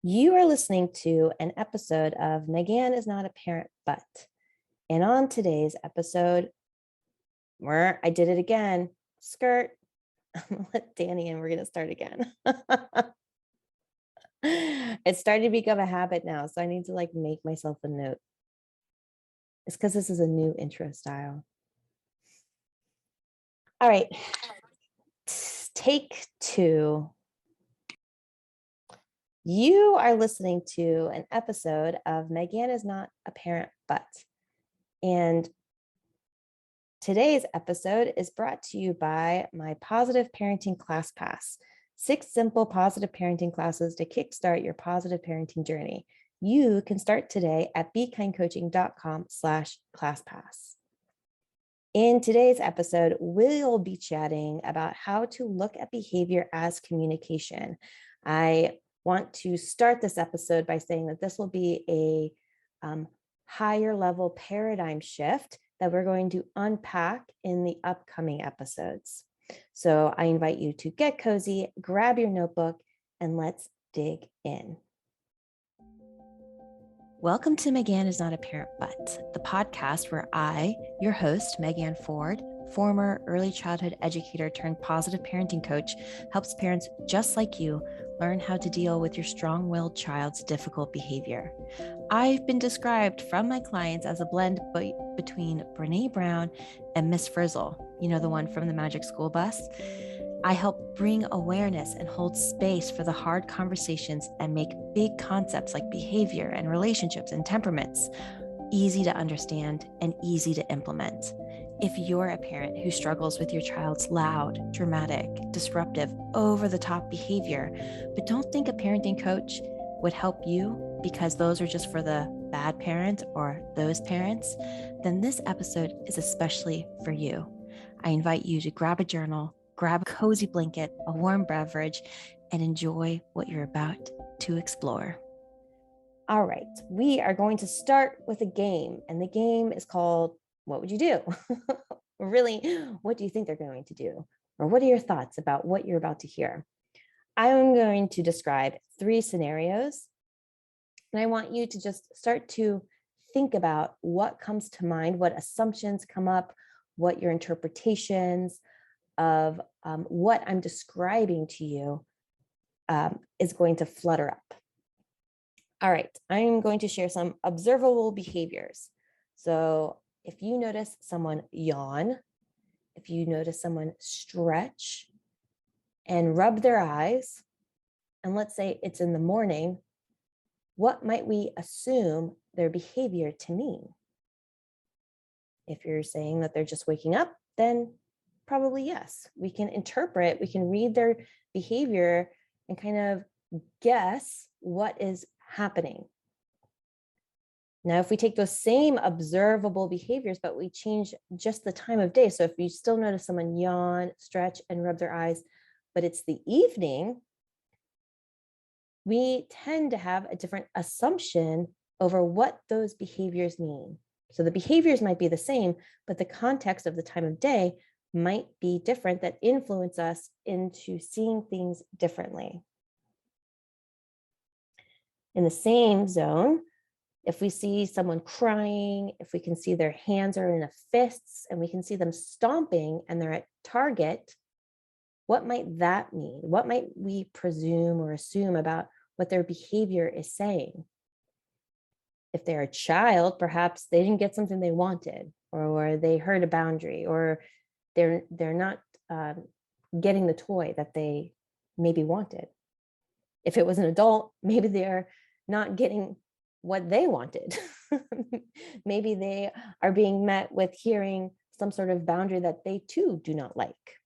You are listening to an episode of Megan is Not a Parent, But. And on today's episode, I did it again. Skirt. I'm going to let Danny in. We're going to start again. It's starting to become a habit now, so I need to make myself a note. It's because this is a new intro style. All right. Take two. You are listening to an episode of Megan is Not a Parent, But. And today's episode is brought to you by my Positive Parenting Class Pass. 6 simple positive parenting classes to kickstart your positive parenting journey. You can start today at bekindcoaching.com/classpass. In today's episode, we'll be chatting about how to look at behavior as communication. I want to start this episode by saying that this will be a higher level paradigm shift that we're going to unpack in the upcoming episodes. So I invite you to get cozy, grab your notebook, and let's dig in. Welcome to Megan is Not a Parent, But, the podcast where I, your host, Megan Ford, former early childhood educator turned positive parenting coach, helps parents just like you learn how to deal with your strong-willed child's difficult behavior. I've been described from my clients as a blend between Brene Brown and Miss Frizzle, the one from the Magic School Bus. I help bring awareness and hold space for the hard conversations and make big concepts like behavior and relationships and temperaments easy to understand and easy to implement. If you're a parent who struggles with your child's loud, dramatic, disruptive, over-the-top behavior, but don't think a parenting coach would help you because those are just for the bad parent or those parents, then this episode is especially for you. I invite you to grab a journal, grab a cozy blanket, a warm beverage, and enjoy what you're about to explore. All right, we are going to start with a game, and the game is called What Would You Do? Really, what do you think they're going to do? Or what are your thoughts about what you're about to hear? I'm going to describe 3 scenarios, and I want you to just start to think about what comes to mind, what assumptions come up, what your interpretations of what I'm describing to you is going to flutter up. All right, I'm going to share some observable behaviors. So if you notice someone yawn, if you notice someone stretch and rub their eyes, and let's say it's in the morning, what might we assume their behavior to mean? If you're saying that they're just waking up, then probably yes. We can interpret, we can read their behavior and kind of guess what is happening. Now, if we take those same observable behaviors, but we change just the time of day. So if you still notice someone yawn, stretch, and rub their eyes, but it's the evening, we tend to have a different assumption over what those behaviors mean. So the behaviors might be the same, but the context of the time of day might be different that influence us into seeing things differently. In the same zone, if we see someone crying, if we can see their hands are in a fists and we can see them stomping and they're at target, what might that mean? What might we presume or assume about what their behavior is saying? If they're a child, perhaps they didn't get something they wanted, or they heard a boundary, or they're not getting the toy that they maybe wanted. If it was an adult, maybe they're not getting what they wanted. Maybe they are being met with hearing some sort of boundary that they too do not like.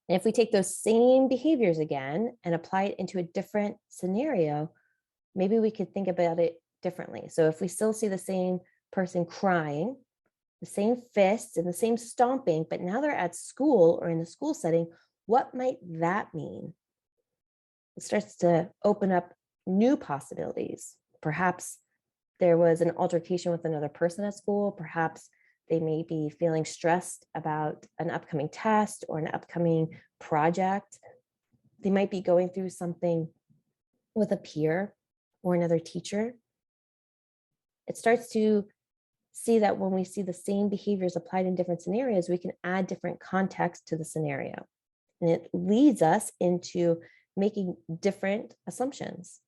And if we take those same behaviors again and apply it into a different scenario, maybe we could think about it differently. So if we still see the same person crying, the same fists and the same stomping, but now they're at school or in a school setting, what might that mean? It starts to open up new possibilities. Perhaps there was an altercation with another person at school. Perhaps they may be feeling stressed about an upcoming test or an upcoming project. They might be going through something with a peer or another teacher, it starts to see that when we see the same behaviors applied in different scenarios, we can add different context to the scenario. And it leads us into making different assumptions.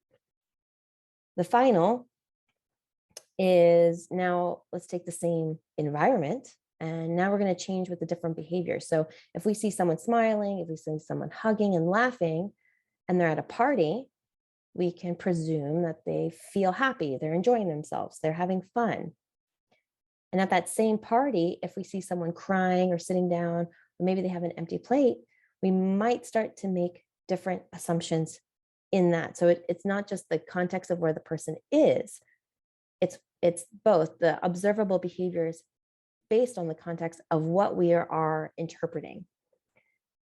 The final is, now let's take the same environment and now we're going to change with the different behaviors. So if we see someone smiling, if we see someone hugging and laughing, and they're at a party, we can presume that they feel happy, they're enjoying themselves, they're having fun. And at that same party, if we see someone crying or sitting down, or maybe they have an empty plate, we might start to make different assumptions in that. So it's not just the context of where the person is, it's both the observable behaviors based on the context of what we are interpreting.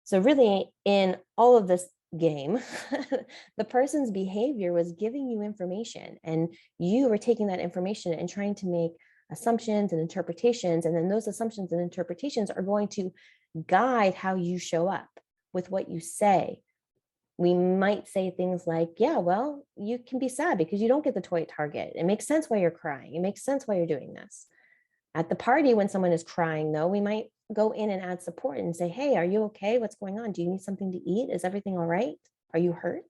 So really, in all of this game, the person's behavior was giving you information, and you were taking that information and trying to make assumptions and interpretations. And then those assumptions and interpretations are going to guide how you show up with what you say. We might say things like, yeah, well, you can be sad because you don't get the toy at Target. It makes sense why you're crying. It makes sense why you're doing this. At the party, when someone is crying, though, we might go in and add support and say, hey, are you okay? What's going on? Do you need something to eat? Is everything all right? Are you hurt?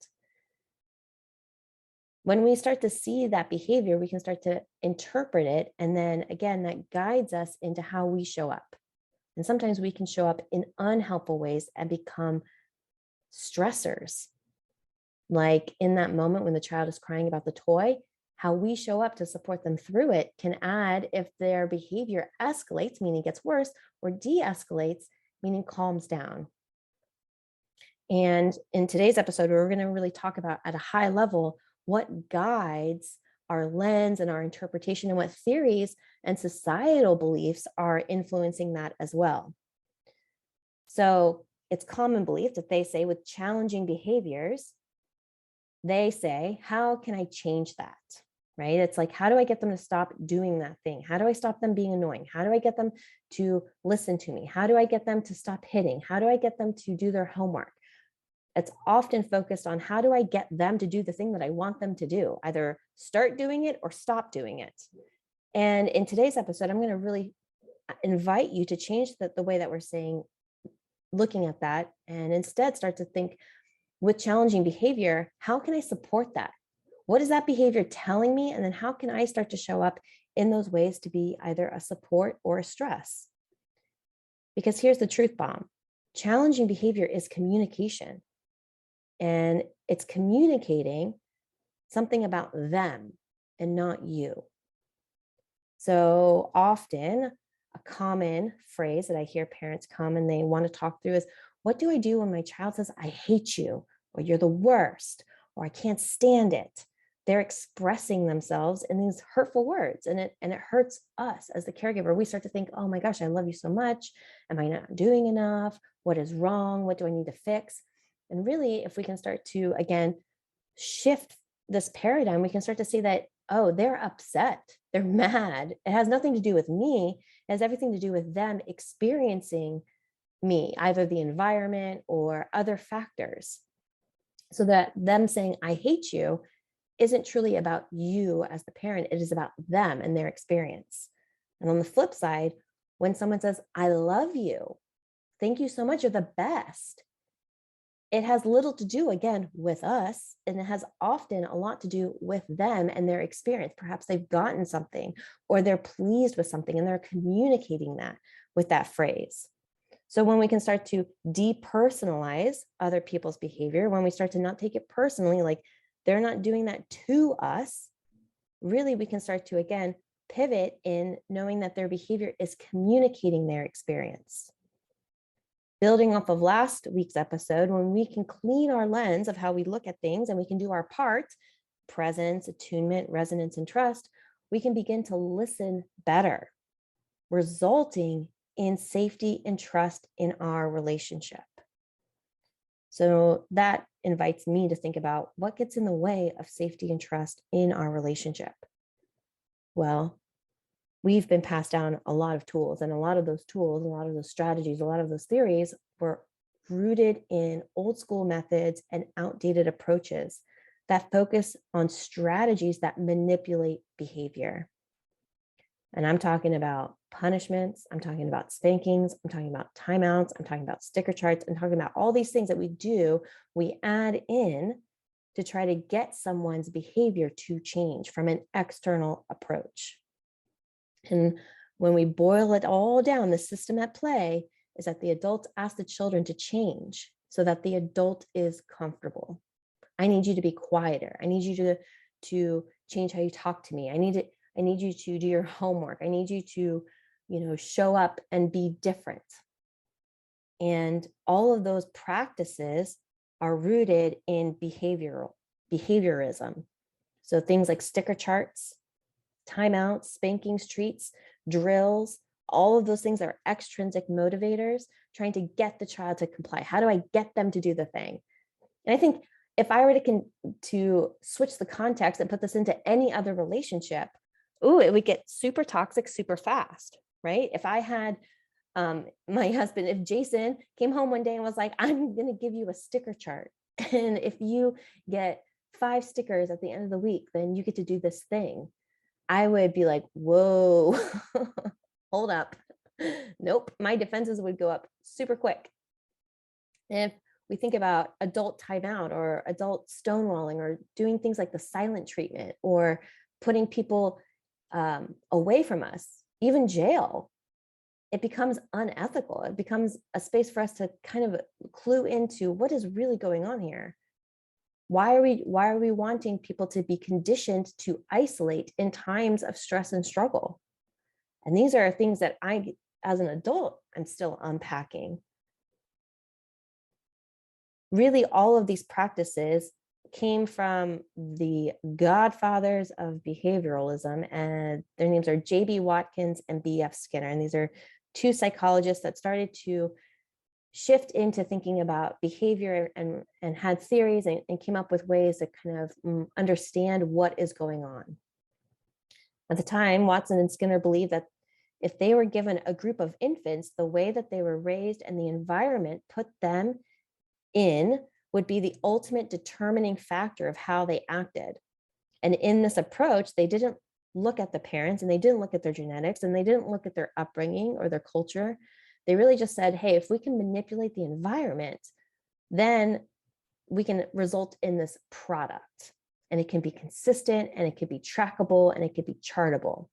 When we start to see that behavior, we can start to interpret it. And then again, that guides us into how we show up. And sometimes we can show up in unhelpful ways and become stressors. Like in that moment when the child is crying about the toy, how we show up to support them through it can add if their behavior escalates, meaning gets worse, or de-escalates, meaning calms down. And in today's episode, we're going to really talk about at a high level what guides our lens and our interpretation, and what theories and societal beliefs are influencing that as well. So it's common belief that they say with challenging behaviors, they say, how can I change that? Right? It's like, how do I get them to stop doing that thing? How do I stop them being annoying? How do I get them to listen to me? How do I get them to stop hitting? How do I get them to do their homework? It's often focused on how do I get them to do the thing that I want them to do, either start doing it or stop doing it. And in today's episode, I'm going to really invite you to change the way that we're saying, looking at that, and instead start to think with challenging behavior, how can I support that? What is that behavior telling me? And then how can I start to show up in those ways to be either a support or a stress? Because here's the truth bomb. Challenging behavior is communication. And it's communicating something about them and not you. So often a common phrase that I hear parents come and they want to talk through is, what do I do when my child says, I hate you, or you're the worst, or I can't stand it? They're expressing themselves in these hurtful words, and it hurts us as the caregiver. We start to think, oh my gosh, I love you so much. Am I not doing enough? What is wrong? What do I need to fix? And really, if we can start to, again, shift this paradigm, we can start to see that, oh, they're upset. They're mad. It has nothing to do with me. It has everything to do with them experiencing me, either the environment or other factors. So that them saying, I hate you, isn't truly about you as the parent. It is about them and their experience. And on the flip side, when someone says, I love you, thank you so much, you're the best, it has little to do, again, with us, and it has often a lot to do with them and their experience. Perhaps they've gotten something, or they're pleased with something, and they're communicating that with that phrase. So when we can start to depersonalize other people's behavior, when we start to not take it personally, like they're not doing that to us, really we can start to, again, pivot in knowing that their behavior is communicating their experience. Building off of last week's episode, when we can clean our lens of how we look at things and we can do our part, presence, attunement, resonance, and trust, we can begin to listen better, resulting in safety and trust in our relationship. So that invites me to think about what gets in the way of safety and trust in our relationship. Well, we've been passed down a lot of tools, and a lot of those tools, a lot of those strategies, a lot of those theories were rooted in old school methods and outdated approaches that focus on strategies that manipulate behavior. And I'm talking about punishments, I'm talking about spankings, I'm talking about timeouts, I'm talking about sticker charts, I'm talking about all these things that we do, we add in to try to get someone's behavior to change from an external approach. And when we boil it all down, the system at play is that the adults ask the children to change so that the adult is comfortable. I need you to be quieter. I need you to change how you talk to me. I need you to do your homework. I need you to, show up and be different. And all of those practices are rooted in behaviorism. So things like sticker charts, timeouts, spankings, treats, drills, all of those things are extrinsic motivators trying to get the child to comply. How do I get them to do the thing? And I think if I were to switch the context and put this into any other relationship, it would get super toxic super fast, right? If I had my husband, if Jason came home one day and was like, I'm going to give you a sticker chart, and if you get 5 stickers at the end of the week, then you get to do this thing, I would be like, whoa, hold up. Nope, my defenses would go up super quick. And if we think about adult timeout or adult stonewalling or doing things like the silent treatment or putting people away from us, even jail, it becomes unethical. It becomes a space for us to kind of clue into what is really going on here. Why are we wanting people to be conditioned to isolate in times of stress and struggle? And these are things that I, as an adult, I'm still unpacking. Really, all of these practices came from the godfathers of behavioralism, and their names are J.B. Watkins and B.F. Skinner. And these are 2 psychologists that started to shift into thinking about behavior and had theories and came up with ways to kind of understand what is going on. At the time, Watson and Skinner believed that if they were given a group of infants, the way that they were raised and the environment put them in would be the ultimate determining factor of how they acted. And in this approach, they didn't look at the parents and they didn't look at their genetics and they didn't look at their upbringing or their culture. They really just said, hey, if we can manipulate the environment, then we can result in this product. And it can be consistent and it could be trackable and it could be chartable.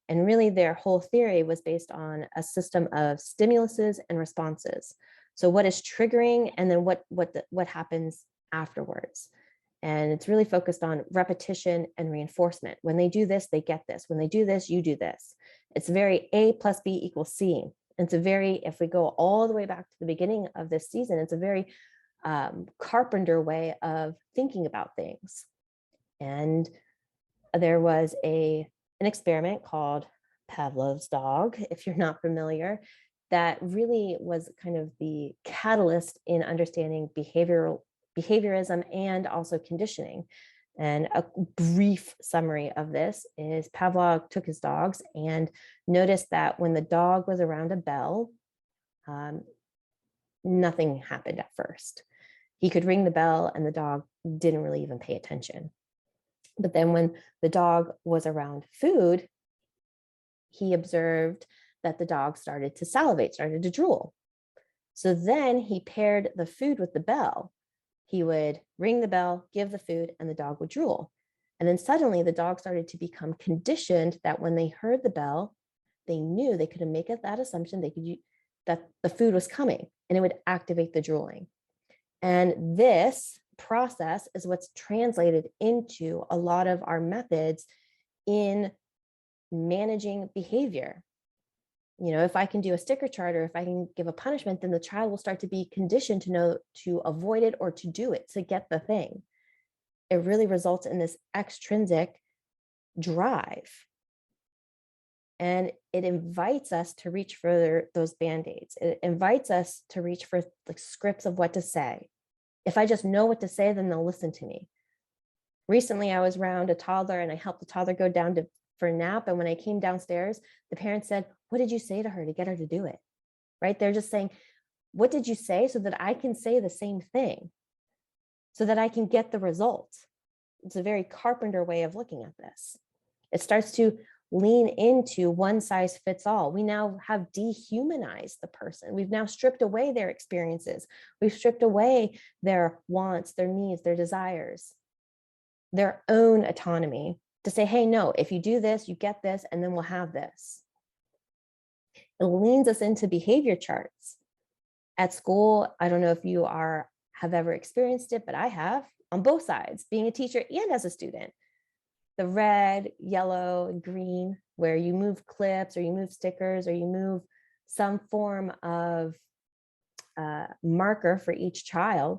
And really their whole theory was based on a system of stimuluses and responses. So what is triggering and then what happens afterwards. And it's really focused on repetition and reinforcement. When they do this, they get this. When they do this, you do this. It's very A plus B equals C. It's a very, if we go all the way back to the beginning of this season, it's a very Carpenter way of thinking about things. And there was an experiment called Pavlov's dog, if you're not familiar, that really was kind of the catalyst in understanding behaviorism and also conditioning. And a brief summary of this is Pavlov took his dogs and noticed that when the dog was around a bell, nothing happened at first. He could ring the bell and the dog didn't really even pay attention. But then when the dog was around food, he observed that the dog started to salivate, started to drool. So then he paired the food with the bell. He would ring the bell, give the food, and the dog would drool. And then suddenly the dog started to become conditioned that when they heard the bell, they knew they could make that assumption that the food was coming and it would activate the drooling. And this process is what's translated into a lot of our methods in managing behavior. You know, if I can do a sticker chart or if I can give a punishment, then the child will start to be conditioned to know to avoid it or to do it, to get the thing. It really results in this extrinsic drive. And it invites us to reach for those band-aids. It invites us to reach for the scripts of what to say. If I just know what to say, then they'll listen to me. Recently, I was around a toddler and I helped the toddler go down for a nap. And when I came downstairs, the parents said, what did you say to her to get her to do it? Right? They're just saying, what did you say so that I can say the same thing, so that I can get the result? It's a very carpenter way of looking at this. It starts to lean into one size fits all. We now have dehumanized the person. We've now stripped away their experiences. We've stripped away their wants, their needs, their desires, their own autonomy to say, hey, no, if you do this, you get this, and then we'll have this. It leans us into behavior charts. At school, I don't know if you have ever experienced it, but I have on both sides, being a teacher and as a student. The red, yellow, and green, where you move clips or you move stickers or you move some form of marker for each child.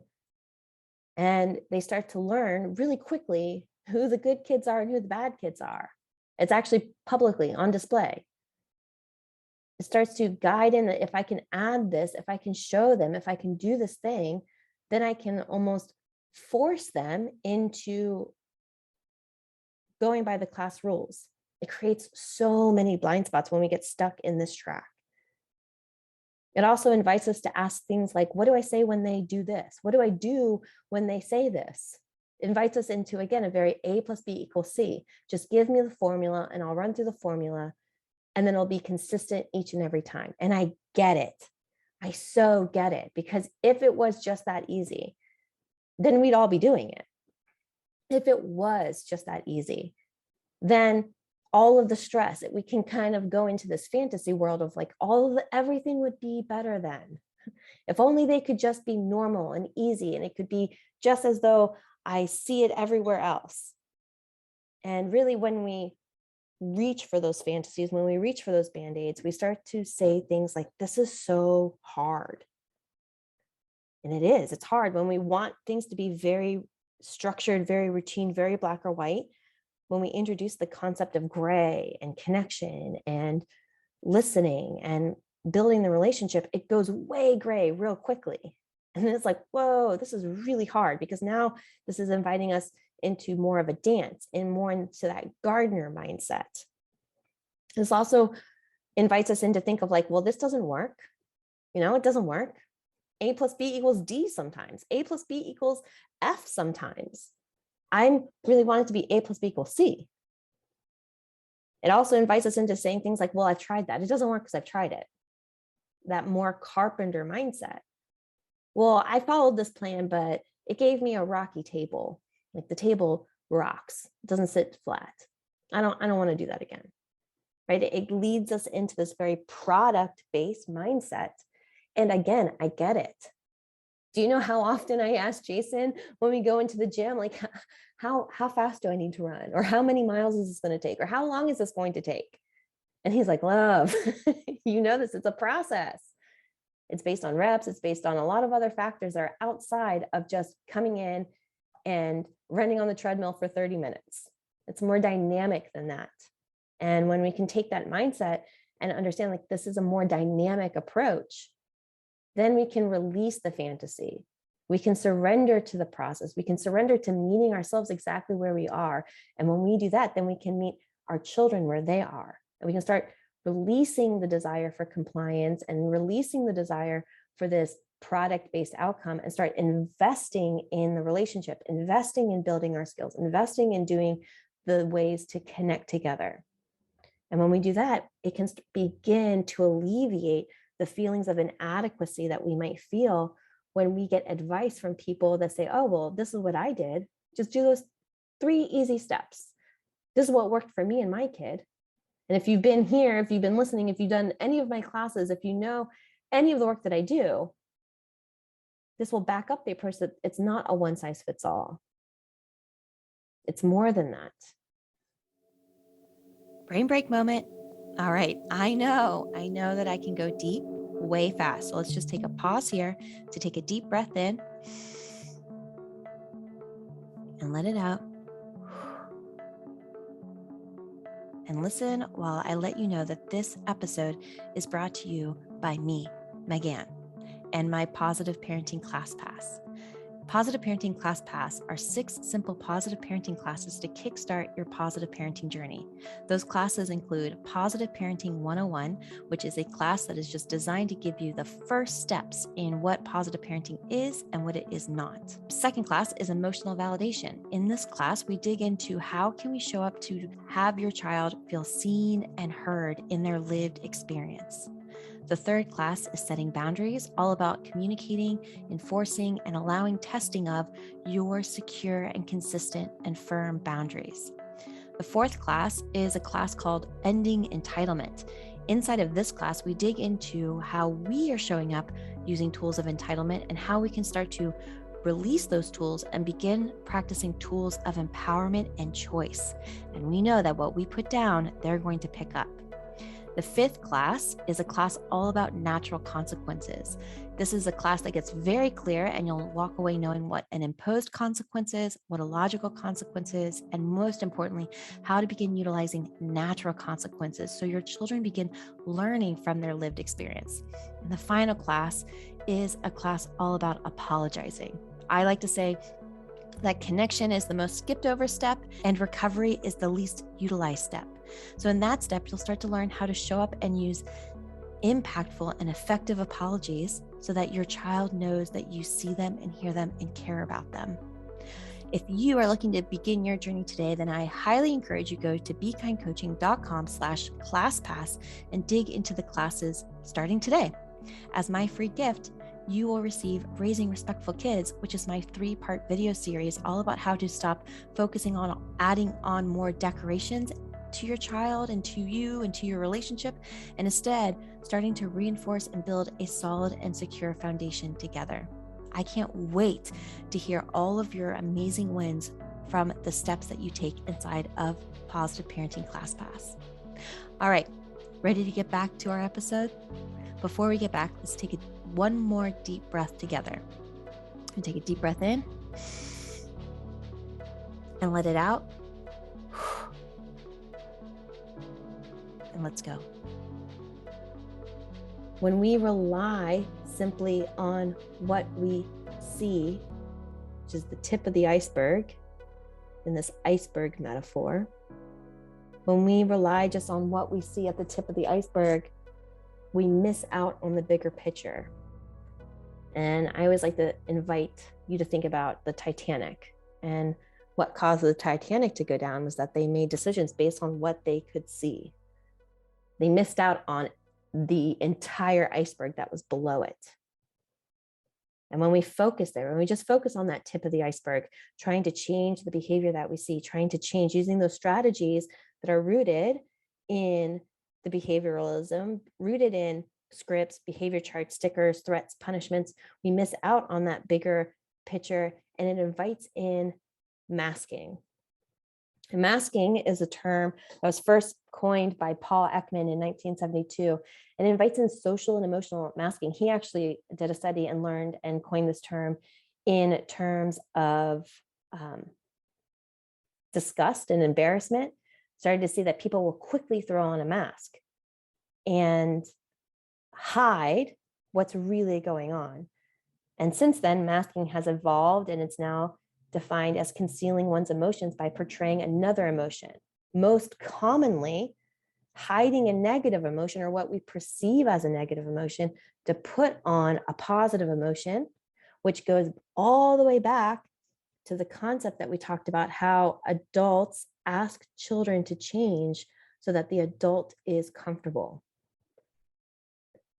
And they start to learn really quickly who the good kids are and who the bad kids are. It's actually publicly on display. It starts to guide in that if I can add this, if I can show them, if I can do this thing, then I can almost force them into going by the class rules. It creates so many blind spots when we get stuck in this track. It also invites us to ask things like, what do I say when they do this? What do I do when they say this? It invites us into, again, a very A plus B equals C. Just give me the formula and I'll run through the formula and then it'll be consistent each and every time. And I get it. I so get it, because if it was just that easy, then we'd all be doing it. If it was just that easy, then all of the stress, we can kind of go into this fantasy world of like everything would be better then. If only they could just be normal and easy, and it could be just as though I see it everywhere else. And really, when we reach for those fantasies, when we reach for those band-aids, we start to say things like, this is so hard. And it is, it's hard when we want things to be very structured, very routine, very black or white. When we introduce the concept of gray and connection and listening and building the relationship, it goes way gray real quickly. And then it's like, whoa, this is really hard, because now this is inviting us into more of a dance and more into that gardener mindset. This also invites us in to think of like, well, this doesn't work. It doesn't work. A plus B equals D sometimes. A plus B equals F sometimes. I really want it to be A plus B equals C. It also invites us into saying things like, well, I've tried that. It doesn't work because I've tried it. That more carpenter mindset. Well, I followed this plan, but it gave me a rocky table. Like the table rocks. It doesn't sit flat. I don't want to do that again. Right? It leads us into this very product-based mindset. And again, I get it. Do you know how often I ask Jason when we go into the gym, like, how fast do I need to run? Or how many miles is this going to take? Or how long is this going to take? And he's like, love, this, it's a process. It's based on reps. It's based on a lot of other factors that are outside of just coming in and running on the treadmill for 30 minutes. It's more dynamic than that. And when we can take that mindset and understand like this is a more dynamic approach, then we can release the fantasy. We can surrender to the process. We can surrender to meeting ourselves exactly where we are. And when we do that, then we can meet our children where they are. And we can start releasing the desire for compliance and releasing the desire for this product-based outcome, and start investing in the relationship, investing in building our skills, investing in doing the ways to connect together. And when we do that, it can begin to alleviate the feelings of inadequacy that we might feel when we get advice from people that say, oh, well, this is what I did. Just do those 3 easy steps. This is what worked for me and my kid. And if you've been here, if you've been listening, if you've done any of my classes, if you know any of the work that I do, this will back up the approach that it's not a one size fits all. It's more than that. Brain break moment. All right, I know that I can go deep way fast. So let's just take a pause here to take a deep breath in and let it out. And listen while I let you know that this episode is brought to you by me, Megan, and my Positive Parenting Class Pass. Positive Parenting Class Pass are 6 simple positive parenting classes to kickstart your positive parenting journey. Those classes include Positive Parenting 101, which is a class that is just designed to give you the first steps in what positive parenting is and what it is not. Second class is Emotional Validation. In this class, we dig into how can we show up to have your child feel seen and heard in their lived experience. The third class is Setting Boundaries, all about communicating, enforcing, and allowing testing of your secure and consistent and firm boundaries. The fourth class is a class called Ending Entitlement. Inside of this class, we dig into how we are showing up using tools of entitlement and how we can start to release those tools and begin practicing tools of empowerment and choice. And we know that what we put down, they're going to pick up. The fifth class is a class all about natural consequences. This is a class that gets very clear, and you'll walk away knowing what an imposed consequence is, what a logical consequence is, and most importantly, how to begin utilizing natural consequences so your children begin learning from their lived experience. And the final class is a class all about apologizing. I like to say that connection is the most skipped over step and recovery is the least utilized step. So in that step, you'll start to learn how to show up and use impactful and effective apologies so that your child knows that you see them and hear them and care about them. If you are looking to begin your journey today, then I highly encourage you go to bekindcoaching.com/classpass and dig into the classes starting today. As my free gift, you will receive Raising Respectful Kids, which is my 3-part video series all about how to stop focusing on adding on more decorations to your child and to you and to your relationship, and instead starting to reinforce and build a solid and secure foundation together. I can't wait to hear all of your amazing wins from the steps that you take inside of Positive Parenting Class Pass. All right, ready to get back to our episode? Before we get back, let's take one more deep breath together. And take a deep breath in and let it out. And let's go. When we rely simply on what we see, which is the tip of the iceberg, in this iceberg metaphor, when we rely just on what we see at the tip of the iceberg, we miss out on the bigger picture. And I always like to invite you to think about the Titanic. And what caused the Titanic to go down was that they made decisions based on what they could see. They missed out on the entire iceberg that was below it. And when we focus there, when we just focus on that tip of the iceberg, trying to change the behavior that we see, trying to change using those strategies that are rooted in the behavioralism, rooted in scripts, behavior charts, stickers, threats, punishments, we miss out on that bigger picture, and it invites in masking. And masking is a term that was first coined by Paul Ekman in 1972, and it invites in social and emotional masking. He actually did a study and learned and coined this term in terms of disgust and embarrassment. Started to see that people will quickly throw on a mask and hide what's really going on. And since then, masking has evolved, and it's now defined as concealing one's emotions by portraying another emotion. Most commonly, hiding a negative emotion or what we perceive as a negative emotion to put on a positive emotion, which goes all the way back to the concept that we talked about, how adults ask children to change so that the adult is comfortable.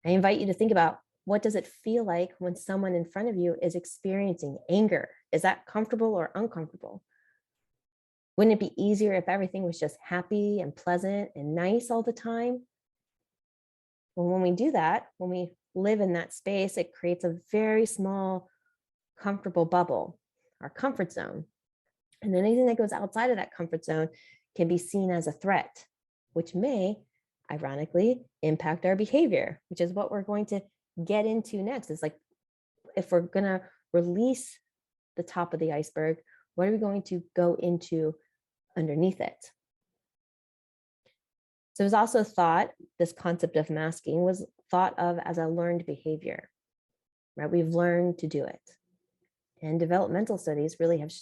I invite you to think about, what does it feel like when someone in front of you is experiencing anger? Is that comfortable or uncomfortable? Wouldn't it be easier if everything was just happy and pleasant and nice all the time? Well, when we do that, when we live in that space, it creates a very small, comfortable bubble, our comfort zone. And then anything that goes outside of that comfort zone can be seen as a threat, which may, ironically, impact our behavior, which is what we're going to get into next. It's like, if we're going to release the top of the iceberg, what are we going to go into underneath it? So it was also thought, this concept of masking was thought of as a learned behavior, right? We've learned to do it. And developmental studies really have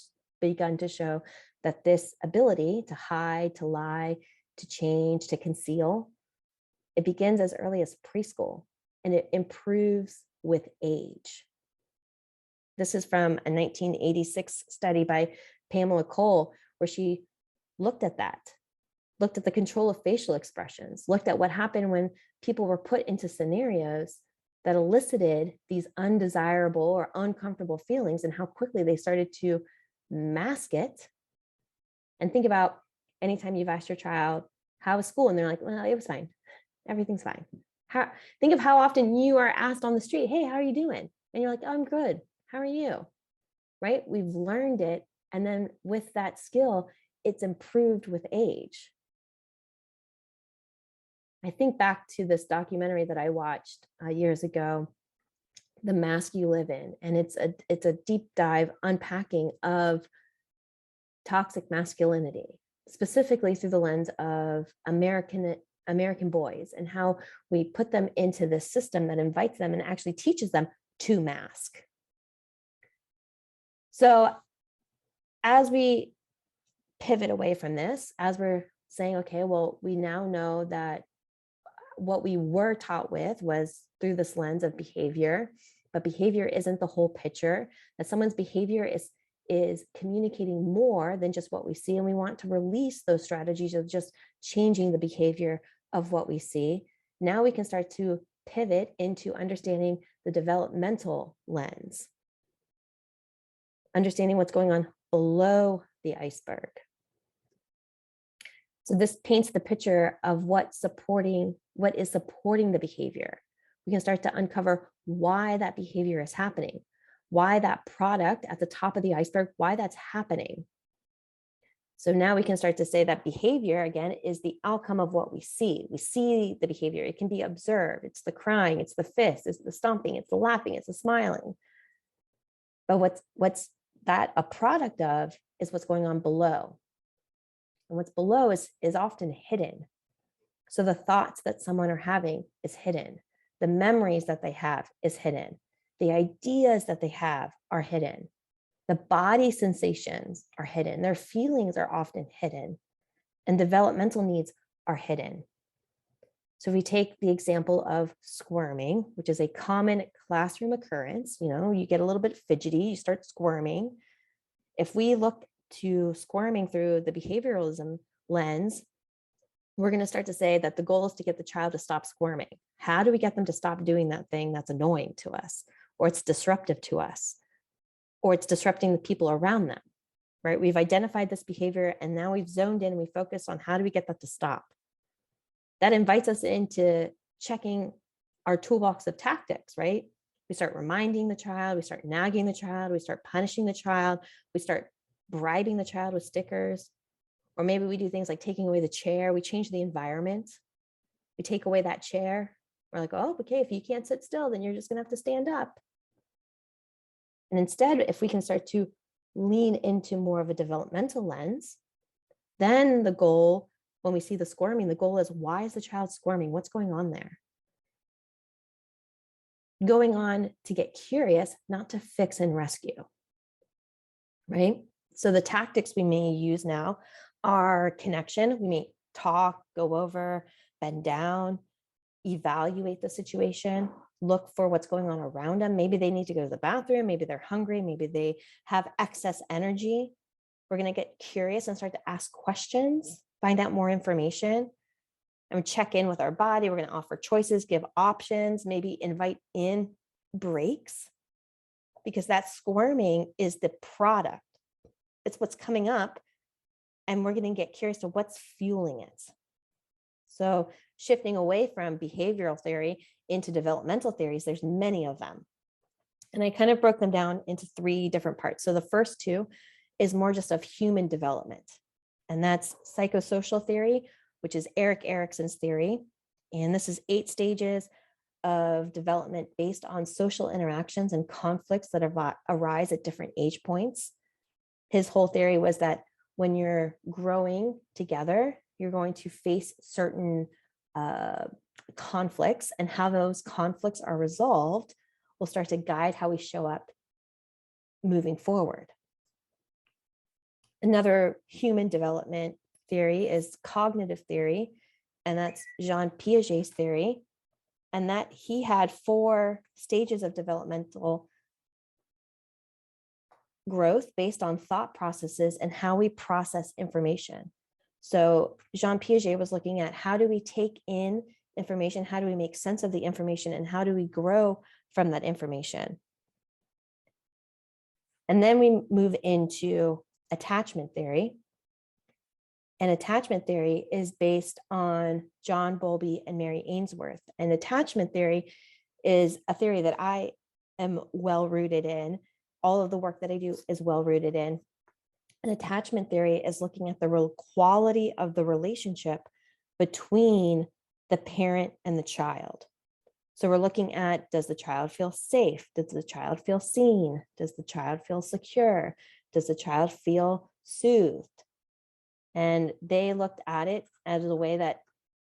begun to show that this ability to hide, to lie, to change, to conceal, it begins as early as preschool and it improves with age. This is from a 1986 study by Pamela Cole, where she looked at the control of facial expressions, looked at what happened when people were put into scenarios that elicited these undesirable or uncomfortable feelings and how quickly they started to mask it. And think about anytime you've asked your child, how was school? And they're like, well, it was fine. Everything's fine. Think of how often you are asked on the street, hey, how are you doing? And you're like, oh, I'm good. How are you? Right? We've learned it. And then with that skill, it's improved with age. I think back to this documentary that I watched years ago, The Mask You Live In, and it's a deep dive unpacking of toxic masculinity, specifically through the lens of American boys and how we put them into this system that invites them and actually teaches them to mask. So as we pivot away from this, as we're saying, okay, well, we now know that what we were taught with was through this lens of behavior, but behavior isn't the whole picture, that someone's behavior is communicating more than just what we see. And we want to release those strategies of just changing the behavior of what we see. Now we can start to pivot into understanding the developmental lens, understanding what's going on below the iceberg. So this paints the picture of what is supporting the behavior. We can start to uncover why that behavior is happening, why that product at the top of the iceberg, why that's happening. So now we can start to say that behavior, again, is the outcome of what we see. We see the behavior. It can be observed. It's the crying, it's the fist, it's the stomping, it's the laughing, it's the smiling. But what's that a product of is what's going on below. And what's below is often hidden. So the thoughts that someone are having is hidden. The memories that they have is hidden. The ideas that they have are hidden. The body sensations are hidden. Their feelings are often hidden. And developmental needs are hidden. So if we take the example of squirming, which is a common classroom occurrence, you get a little bit fidgety, you start squirming. If we look to squirming through the behavioralism lens, we're going to start to say that the goal is to get the child to stop squirming. How do we get them to stop doing that thing that's annoying to us, or it's disruptive to us, or it's disrupting the people around them, right? We've identified this behavior and now we've zoned in and we focus on how do we get that to stop. That invites us into checking our toolbox of tactics, right? We start reminding the child, we start nagging the child, we start punishing the child, we start bribing the child with stickers, or maybe we do things like taking away the chair. We change the environment. We take away that chair. We're like, oh, okay, if you can't sit still, then you're just gonna have to stand up. And instead, if we can start to lean into more of a developmental lens, then the goal, when we see the squirming, the goal is, why is the child squirming? What's going on there? Going on to get curious, not to fix and rescue, right? So the tactics we may use now are connection. We may talk, go over, bend down, evaluate the situation, look for what's going on around them. Maybe they need to go to the bathroom. Maybe they're hungry. Maybe they have excess energy. We're going to get curious and start to ask questions, find out more information, and check in with our body. We're going to offer choices, give options, maybe invite in breaks, because that squirming is the product. It's what's coming up, and we're going to get curious to what's fueling it. So shifting away from behavioral theory into developmental theories, there's many of them. And I kind of broke them down into 3 different parts. So the first 2 is more just of human development. And that's psychosocial theory, which is Erik Erikson's theory. And this is 8 stages of development based on social interactions and conflicts that arise at different age points. His whole theory was that when you're growing together, you're going to face certain conflicts, and how those conflicts are resolved will start to guide how we show up moving forward. Another human development theory is cognitive theory, and that's Jean Piaget's theory. And that he had 4 stages of developmental growth based on thought processes and how we process information. So Jean Piaget was looking at how do we take in information, how do we make sense of the information, and how do we grow from that information. And then we move into attachment theory. And attachment theory is based on John Bowlby and Mary Ainsworth. And attachment theory is a theory that I am well rooted in. All of the work that I do is well rooted in. And attachment theory is looking at the real quality of the relationship between the parent and the child. So we're looking at, does the child feel safe? Does the child feel seen? Does the child feel secure? Does the child feel soothed? And they looked at it as a way that,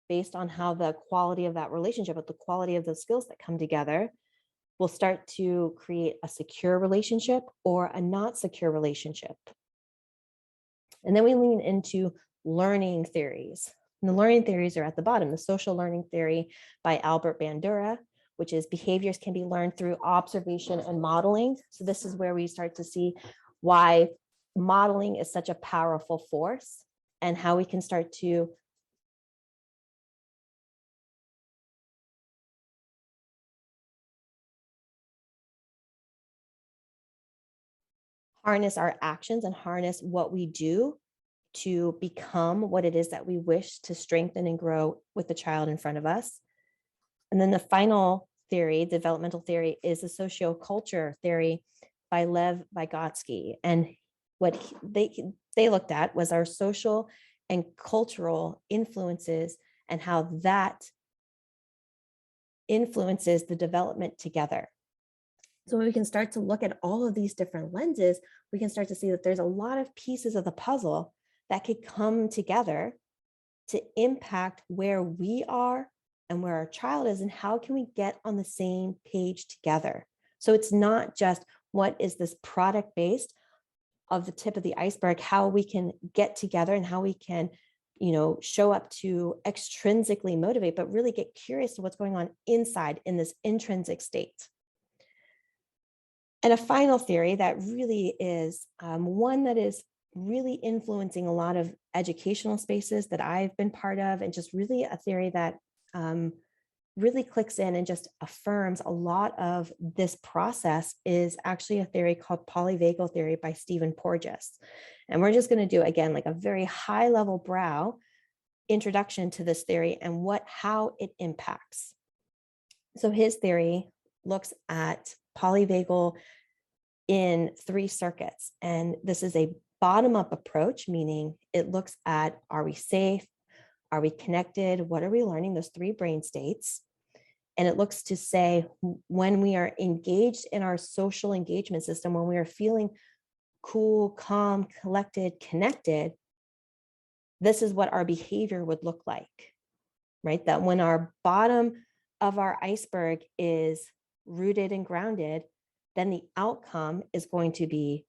based on how the quality of that relationship, but the quality of the skills that come together, will start to create a secure relationship or a not secure relationship. And then we lean into learning theories. And the learning theories are at the bottom. The social learning theory by Albert Bandura, which is behaviors can be learned through observation and modeling. So this is where we start to see why modeling is such a powerful force and how we can start to harness our actions and harness what we do to become what it is that we wish to strengthen and grow with the child in front of us. And then the final theory, developmental theory, is the socioculture theory by Lev Vygotsky. And what they looked at was our social and cultural influences and how that influences the development together. So when we can start to look at all of these different lenses, we can start to see that there's a lot of pieces of the puzzle that could come together to impact where we are and where our child is, and how can we get on the same page together. So it's not just what is this product based of the tip of the iceberg, how we can get together and how we can, show up to extrinsically motivate, but really get curious to what's going on inside in this intrinsic state. And a final theory that really is one that is really influencing a lot of educational spaces that I've been part of, and just really a theory that really clicks in and just affirms a lot of this process, is actually a theory called Polyvagal Theory by Stephen Porges. And we're just going to do, again, like a very high level brow introduction to this theory and how it impacts. So his theory looks at polyvagal in 3 circuits. And this is a bottom-up approach, meaning it looks at, are we safe? Are we connected? What are we learning? Those 3 brain states. And it looks to say, when we are engaged in our social engagement system, when we are feeling cool, calm, collected, connected, this is what our behavior would look like, right? That when our bottom of our iceberg is rooted and grounded, then the outcome is going to be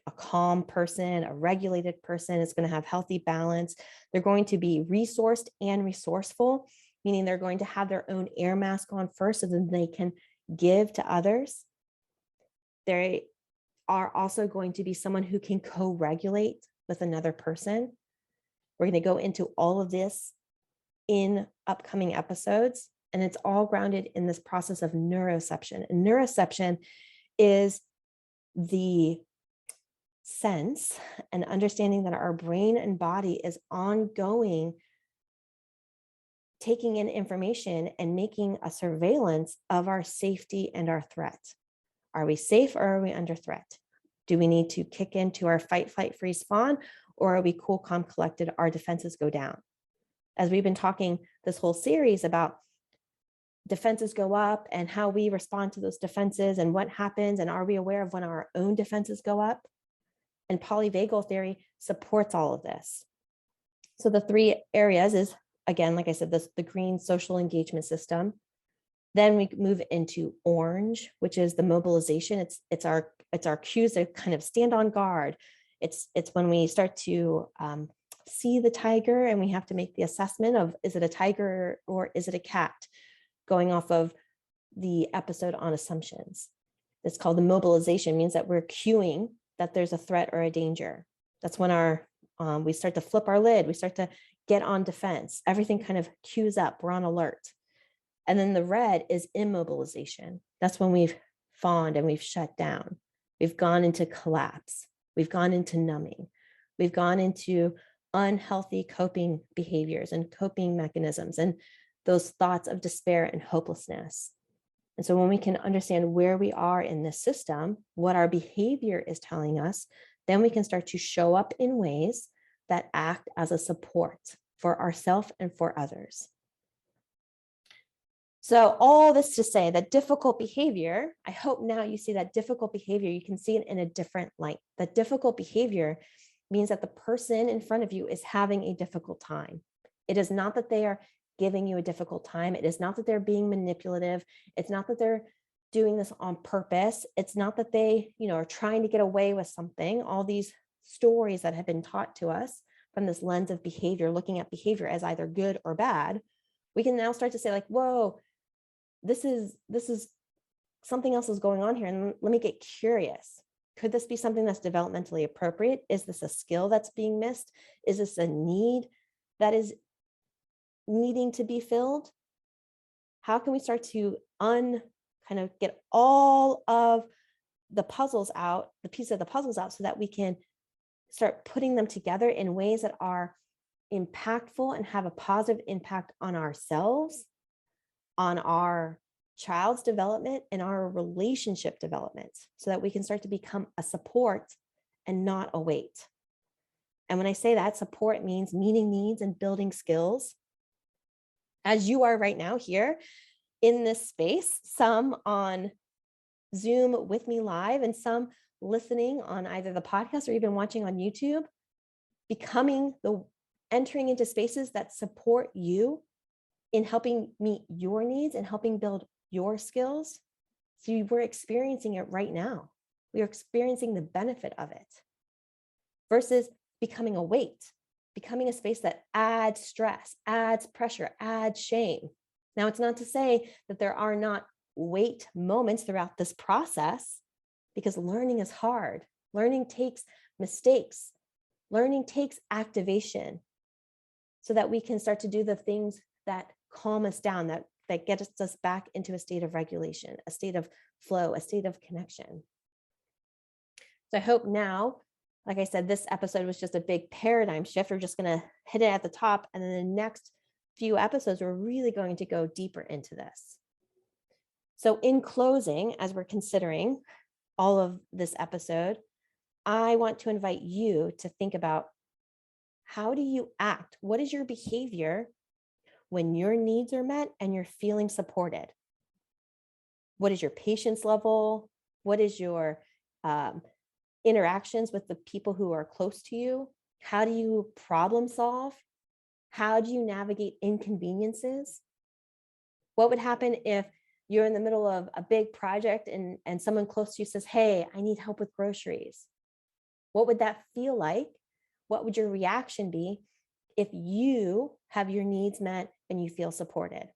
a calm person, a regulated person. It's going to have healthy balance. They're going to be resourced and resourceful, meaning they're going to have their own air mask on first so that they can give to others. They are also going to be someone who can co-regulate with another person. We're going to go into all of this in upcoming episodes, and it's all grounded in this process of neuroception. And neuroception is the sense and understanding that our brain and body is ongoing, taking in information and making a surveillance of our safety and our threat. Are we safe or are we under threat? Do we need to kick into our fight, flight, freeze, fawn, or are we cool, calm, collected? Our defenses go down. As we've been talking this whole series about defenses go up and how we respond to those defenses and what happens, and are we aware of when our own defenses go up? And polyvagal theory supports all of this. So the 3 areas is, again, like I said, the green social engagement system. Then we move into orange, which is the mobilization. It's our it's our cues to kind of stand on guard. It's when we start to see the tiger and we have to make the assessment of, is it a tiger or is it a cat, going off of the episode on assumptions. It's called the mobilization, means that we're cueing that there's a threat or a danger. That's when we start to flip our lid, we start to get on defense. Everything kind of cues up, we're on alert. And then the red is immobilization. That's when we've fawned and we've shut down. We've gone into collapse. We've gone into numbing. We've gone into unhealthy coping behaviors and coping mechanisms and those thoughts of despair and hopelessness. And so when we can understand where we are in this system, what our behavior is telling us, then we can start to show up in ways that act as a support for ourselves and for others. So all this to say that difficult behavior, I hope now you see that difficult behavior, you can see it in a different light. That difficult behavior means that the person in front of you is having a difficult time. It is not that they are giving you a difficult time. It is not that they're being manipulative. It's not that they're doing this on purpose. It's not that they, are trying to get away with something. All these stories that have been taught to us from this lens of behavior, looking at behavior as either good or bad, we can now start to say like, whoa, this is something else is going on here. And let me get curious. Could this be something that's developmentally appropriate? Is this a skill that's being missed? Is this a need that is needing to be filled? How can we start to kind of get all of the puzzles out, the pieces of the puzzles out, so that we can start putting them together in ways that are impactful and have a positive impact on ourselves, on our child's development, and our relationship development, so that we can start to become a support and not a weight. And when I say that, support means meeting needs and building skills. As you are right now here in this space, some on Zoom with me live and some listening on either the podcast or even watching on YouTube, entering into spaces that support you in helping meet your needs and helping build your skills. So we're experiencing it right now. We are experiencing the benefit of it versus becoming a weight, becoming a space that adds stress, adds pressure, adds shame. Now, it's not to say that there are not weight moments throughout this process, because learning is hard. Learning takes mistakes. Learning takes activation so that we can start to do the things that calm us down, that get us back into a state of regulation, a state of flow, a state of connection. So I hope now, like I said, this episode was just a big paradigm shift. We're just going to hit it at the top. And then the next few episodes, we're really going to go deeper into this. So in closing, as we're considering all of this episode, I want to invite you to think about, how do you act? What is your behavior when your needs are met and you're feeling supported? What is your patience level? What is your interactions with the people who are close to you? How do you problem solve? How do you navigate inconveniences? What would happen if you're in the middle of a big project and someone close to you says, hey, I need help with groceries? What would that feel like? What would your reaction be if you have your needs met and you feel supported?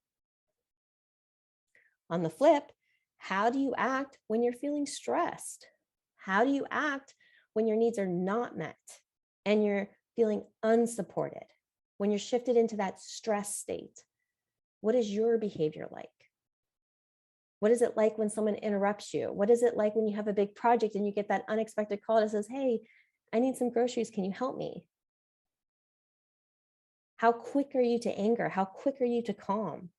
On the flip, how do you act when you're feeling stressed? How do you act when your needs are not met and you're feeling unsupported? When you're shifted into that stress state, what is your behavior like? What is it like when someone interrupts you? What is it like when you have a big project and you get that unexpected call that says, hey, I need some groceries. Can you help me? How quick are you to anger? How quick are you to calm?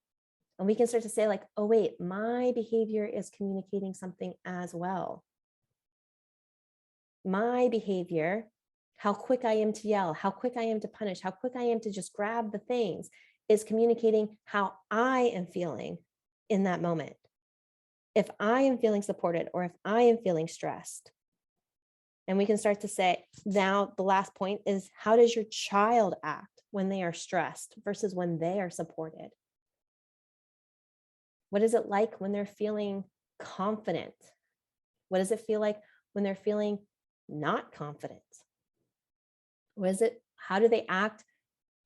And we can start to say like, oh, wait, my behavior is communicating something as well. My behavior, how quick I am to yell, how quick I am to punish, how quick I am to just grab the things, is communicating how I am feeling in that moment. If I am feeling supported or if I am feeling stressed. And we can start to say, now the last point is, how does your child act when they are stressed versus when they are supported? What is it like when they're feeling confident? What does it feel like when they're feeling not confident? What is it? How do they act?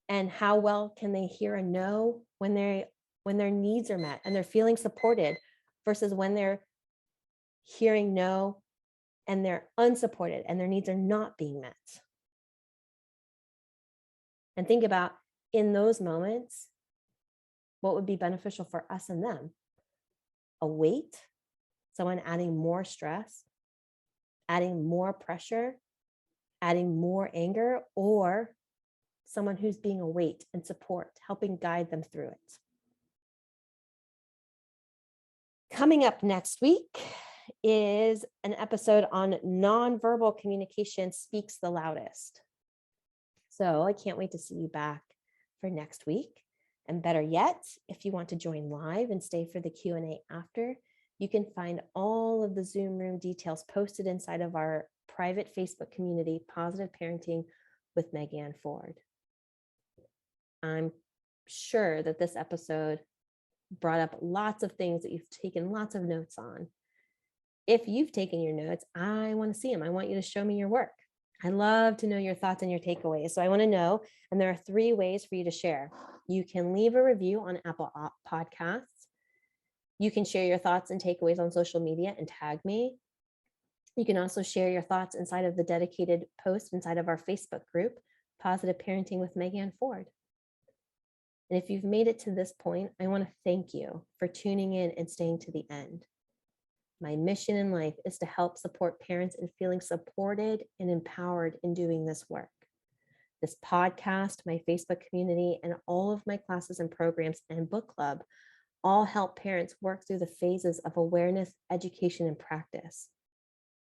And how well can they hear a no when their needs are met and they're feeling supported versus when they're hearing no and they're unsupported and their needs are not being met? And think about, in those moments, what would be beneficial for us and them? A weight, someone adding more stress, adding more pressure, adding more anger, or someone who's being a weight and support, helping guide them through it. Coming up next week is an episode on nonverbal communication speaks the loudest. So I can't wait to see you back for next week. And better yet, if you want to join live and stay for the Q&A after, you can find all of the Zoom room details posted inside of our private Facebook community, Positive Parenting with Megan Ford. I'm sure that this episode brought up lots of things that you've taken lots of notes on. If you've taken your notes, I want to see them. I want you to show me your work. I love to know your thoughts and your takeaways. So I want to know, and there are 3 ways for you to share. You can leave a review on Apple Podcasts. You can share your thoughts and takeaways on social media and tag me. You can also share your thoughts inside of the dedicated post inside of our Facebook group, Positive Parenting with Megan Ford. And if you've made it to this point, I want to thank you for tuning in and staying to the end. My mission in life is to help support parents in feeling supported and empowered in doing this work. This podcast, my Facebook community, and all of my classes and programs and book club all help parents work through the phases of awareness, education, and practice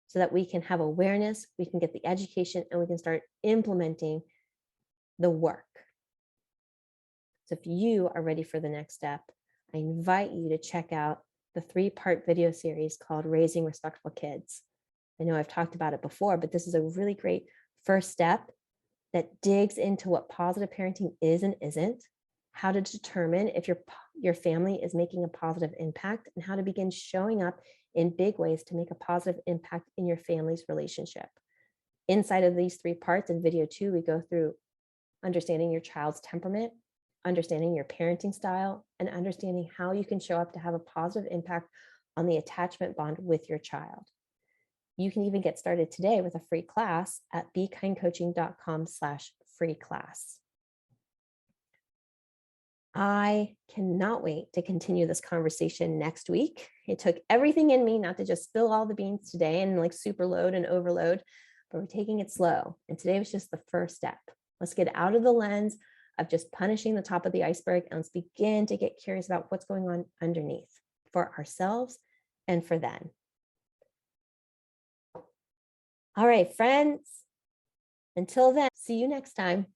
so that we can have awareness, we can get the education, and we can start implementing the work. So if you are ready for the next step, I invite you to check out the 3-part video series called Raising Respectful Kids. I know I've talked about it before, but this is a really great first step that digs into what positive parenting is and isn't, how to determine if your family is making a positive impact, and how to begin showing up in big ways to make a positive impact in your family's relationship. Inside of these 3 parts in video 2, we go through understanding your child's temperament, understanding your parenting style, and understanding how you can show up to have a positive impact on the attachment bond with your child. You can even get started today with a free class at bekindcoaching.com/free class. I cannot wait to continue this conversation next week. It took everything in me not to just spill all the beans today and like super load and overload, but we're taking it slow. And today was just the first step. Let's get out of the lens of just punishing the top of the iceberg, and let's begin to get curious about what's going on underneath for ourselves and for them. All right, friends, until then, see you next time.